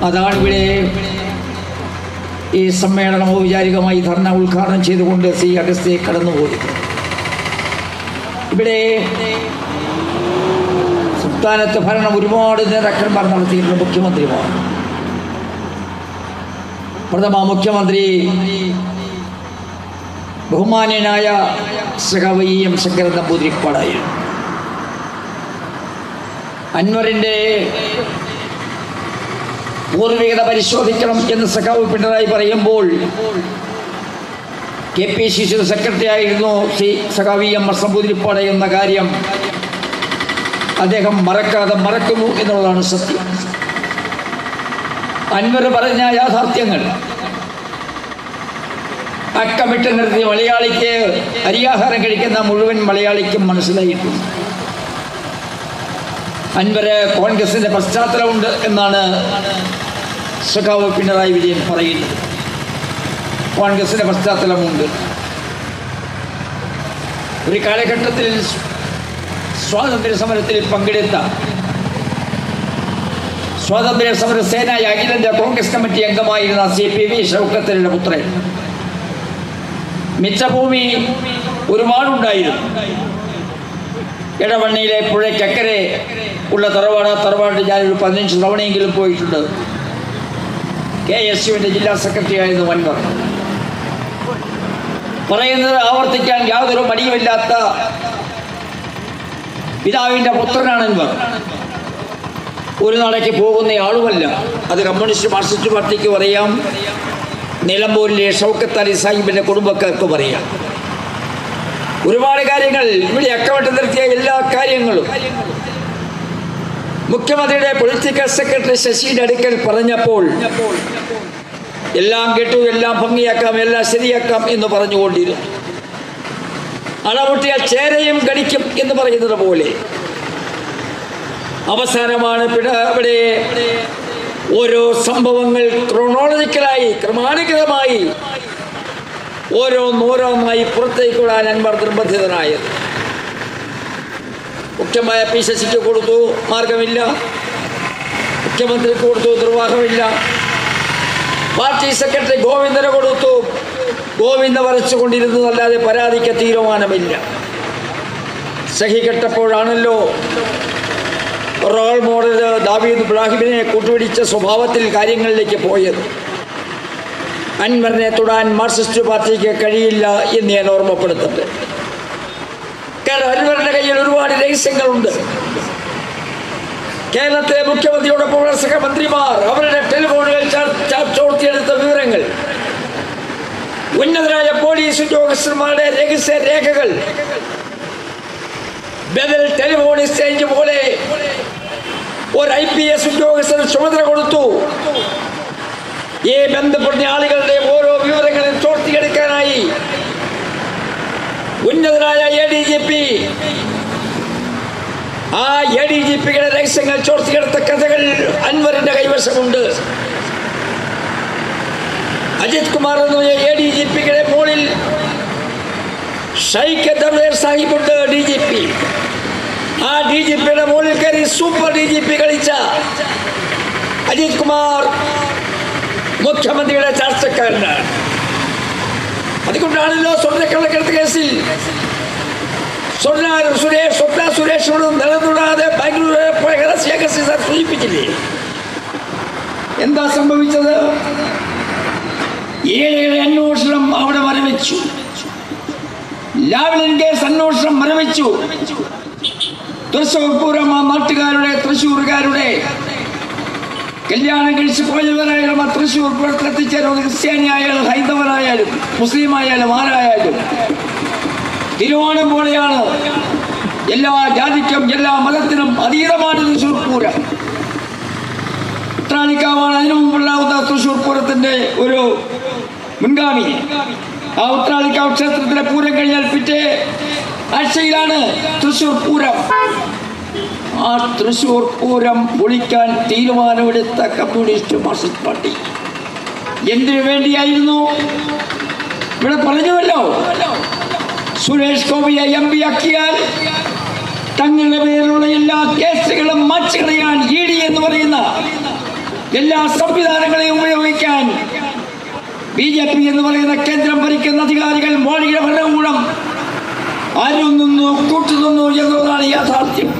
അതാണ് ഇവിടെ ഈ സമ്മേളനം ഔപചാരികമായി ധർണ ഉദ്ഘാടനം ചെയ്തുകൊണ്ട് ശ്രീ അഗസ്ത്യ കടന്നുപോയി. ഇവിടെ സംസ്ഥാനത്ത് ഭരണം ഒരുപാട് നേതാക്കന്മാർ നടത്തിയിട്ടുള്ള മുഖ്യമന്ത്രിമാർ, പ്രഥമ മുഖ്യമന്ത്രി ബഹുമാന്യനായ സഖാവ് എം ശങ്കരൻ നമ്പൂതിരിപ്പാടായിരുന്നു. അൻവറിൻ്റെ പൂർവികത പരിശോധിക്കണം എന്ന് സഖാവ് പിണറായി പറയുമ്പോൾ KPCC സെക്രട്ടറി ആയിരുന്നു ശ്രീ സഖാവ് എം എസ് നമ്പൂതിരിപ്പാട് എന്ന കാര്യം അദ്ദേഹം മറക്കാതെ മറക്കുന്നു എന്നുള്ളതാണ് സത്യം. അൻവർ പറഞ്ഞ യാഥാർത്ഥ്യങ്ങൾ അക്കമിട്ട് നിർത്തി മലയാളിക്ക് അരിയാഹാരം കഴിക്കുന്ന മുഴുവൻ മലയാളിക്കും മനസ്സിലായിട്ടുണ്ട്. അൻവര് കോൺഗ്രസിന്റെ പശ്ചാത്തലമുണ്ട് എന്നാണ് സഖാവ് പിണറായി വിജയൻ പറയുന്നത്. കോൺഗ്രസിന്റെ പശ്ചാത്തലമുണ്ട്. ഒരു കാലഘട്ടത്തിൽ സ്വാതന്ത്ര്യ സമരത്തിൽ പങ്കെടുത്ത സ്വാതന്ത്ര്യ സമര സേനായ അഖിലേന്ത്യാ കോൺഗ്രസ് കമ്മിറ്റി അംഗമായിരുന്ന CPV ഷൗക്കത്തലിന്റെ പുത്രൻ. മിച്ചഭൂമി ഒരുപാടുണ്ടായിരുന്നു. ഇടവണ്ണയിലെ പുഴയ്ക്കക്കരെ ഉള്ള തറവാട് ഞാനൊരു 15 തവണയെങ്കിലും പോയിട്ടുണ്ട്. KSUവിൻ്റെ ജില്ലാ സെക്രട്ടറി ആയിരുന്നു അൻവർ. പറയുന്നത് ആവർത്തിക്കാൻ യാതൊരു മടിയുമില്ലാത്ത പിതാവിൻ്റെ പുത്രനാണ് അൻവർ. ഒരു നാളേക്ക് പോകുന്ന ആളുമല്ല. അത് കമ്മ്യൂണിസ്റ്റ് മാർക്സിസ്റ്റ് പാർട്ടിക്ക് പറയാം, നിലമ്പൂരിലെ ഷൗക്കത്ത് അലി സാഹിബിൻ്റെ കുടുംബക്കാർക്ക് പറയാം. ഒരുപാട് കാര്യങ്ങൾ ഇവിടെ അക്കമിട്ട് നിർത്തിയ എല്ലാ കാര്യങ്ങളും മുഖ്യമന്ത്രിയുടെ പൊളിറ്റിക്കൽ സെക്രട്ടറി ശശിയുടെ അടുക്കൽ പറഞ്ഞപ്പോൾ എല്ലാം കേട്ടു, എല്ലാം ഭംഗിയാക്കാം, എല്ലാം ശരിയാക്കാം എന്ന് പറഞ്ഞുകൊണ്ടിരുന്നു. അളമുട്ടിയാൽ ചേരയും ഗണിക്കും എന്ന് പറയുന്നത് പോലെ അവസാനമാണ് ഇവിടെ ഓരോ സംഭവങ്ങൾ ക്രോണോളജിക്കലായി ക്രമാനുഗതമായി ഓരോന്നോരോന്നായി പുറത്തേക്ക് വിടാൻ അൻവർ നിർബന്ധിതനായത്. മുഖ്യമായ ശശിക്ക് കൊടുത്തു, മാർഗമില്ല. മുഖ്യമന്ത്രിക്ക് കൊടുത്തു, നിർവാഹമില്ല. പാർട്ടി സെക്രട്ടറി ഗോവിന്ദന് കൊടുത്തു, ഗോവിന്ദ വരച്ചുകൊണ്ടിരുന്നതല്ലാതെ പരാതിക്ക് തീരുമാനമില്ല. സഹി കെട്ടപ്പോഴാണല്ലോ റോൾ മോഡൽ ദാവീദ് ഇബ്രാഹിമിനെ കൂട്ടുപിടിച്ച സ്വഭാവത്തിൽ കാര്യങ്ങളിലേക്ക് പോയത്. അൻവറിനെ തൊടാൻ മാർക്സിസ്റ്റ് പാർട്ടിക്ക് കഴിയില്ല എന്ന് ഞാൻ ഓർമ്മപ്പെടുത്തട്ടെ. കാരണം അൻവറിന്റെ കയ്യിൽ ഒരുപാട് രഹസ്യങ്ങളുണ്ട്. കേരളത്തിലെ മുഖ്യമന്ത്രിയോടൊപ്പമുള്ള സഹമന്ത്രിമാർ അവരുടെ ടെലിഫോണുകൾ ചോർത്തിയെടുത്ത വിവരങ്ങൾ, ഉന്നതരായ പോലീസ് ഉദ്യോഗസ്ഥന്മാരുടെ രഹസ്യ രേഖകൾ, ബദൽ ടെലിഫോൺ എക്സ്ചേഞ്ച് പോലെ ഒരു IPS ഉദ്യോഗസ്ഥന് ചുമതല കൊടുത്തു. ഈ ബന്ധപ്പെട്ട ആളുകളുടെ ഓരോ വിവരങ്ങളും ചോർത്തിയെടുക്കാനായി ഉന്നതനായ ADGP, ആ ADGPയുടെ രഹസ്യങ്ങൾ ചോർത്തിയെടുത്ത കഥകൾ അൻവറിന്റെ കൈവശമുണ്ട്. അജിത് കുമാർ എന്ന ADGPയുടെ മുകളിൽ ഷൈഖ് ദർവേർ സാഹിബുണ്ട് DGP. ആ DGPയുടെ മുകളിൽ കയറി സൂപ്പർ DGP കളിച്ച അജിത് കുമാർ മുഖ്യമന്ത്രിയുടെ ചർച്ചക്കാരനാണ്. അതുകൊണ്ടാണല്ലോ സ്വർണ്ണക്കള്ളക്കടത്ത് കേസിൽ സ്വപ്ന സുരേഷിനോടും നിലനിൽക്കാതെ ബാംഗ്ലൂരിൽ പോയ സൂചിപ്പിച്ചില്ലേ? എന്താ സംഭവിച്ചത്? 7 അന്വേഷണം അവിടെ മരവിച്ചു. ലാവ്ലിൻ കേസ് അന്വേഷണം മരവിച്ചു. തൃശ്ശൂർ പൂരം ആ നാട്ടുകാരുടെ തൃശ്ശൂർകാരുടെ കല്യാണം കഴിച്ച് പോയവരായാലും ആ തൃശ്ശൂർ പൂരത്തിലെത്തിച്ചേരും ക്രിസ്ത്യാനിയായാലും ഹൈന്ദവനായാലും മുസ്ലിമായാലും ആരായാലും തിരുവോണം പോലെയാണ്. എല്ലാ ജാതിക്കും എല്ലാ മതത്തിനും അതീതമാണ് തൃശ്ശൂർ പൂരം. ഉത്രാളിക്കാവാണ് അതിനു മുമ്പുണ്ടാവുന്ന തൃശ്ശൂർ പൂരത്തിന്റെ ഒരു മുൻഗാമി. ആ ഉത്രാളിക്കാവ് ക്ഷേത്രത്തിലെ പൂരം കഴിഞ്ഞാൽ പിറ്റേ ആഴ്ചയിലാണ് തൃശ്ശൂർ പൂരം. ആ തൃശ്ശൂർ പൂരം പൊളിക്കാൻ തീരുമാനമെടുത്ത കമ്മ്യൂണിസ്റ്റ് മാർക്സിസ്റ്റ് പാർട്ടി എന്തിനു വേണ്ടിയായിരുന്നു? ഇവിടെ പറഞ്ഞുവല്ലോ, സുരേഷ് ഗോപിയെ MP ആക്കിയാൽ തങ്ങളുടെ പേരിലുള്ള എല്ലാ കേസുകളും മാറ്റിക്കളയാൻ ED എന്ന് പറയുന്ന എല്ലാ സംവിധാനങ്ങളെയും ഉപയോഗിക്കാൻ BJP എന്ന് പറയുന്ന കേന്ദ്രം ഭരിക്കുന്ന അധികാരികൾ, മോഡിയുടെ ഭരണകൂടം അരുന്നുന്നു, കൂട്ടുന്നു എന്നുള്ളതാണ് യാഥാർത്ഥ്യം.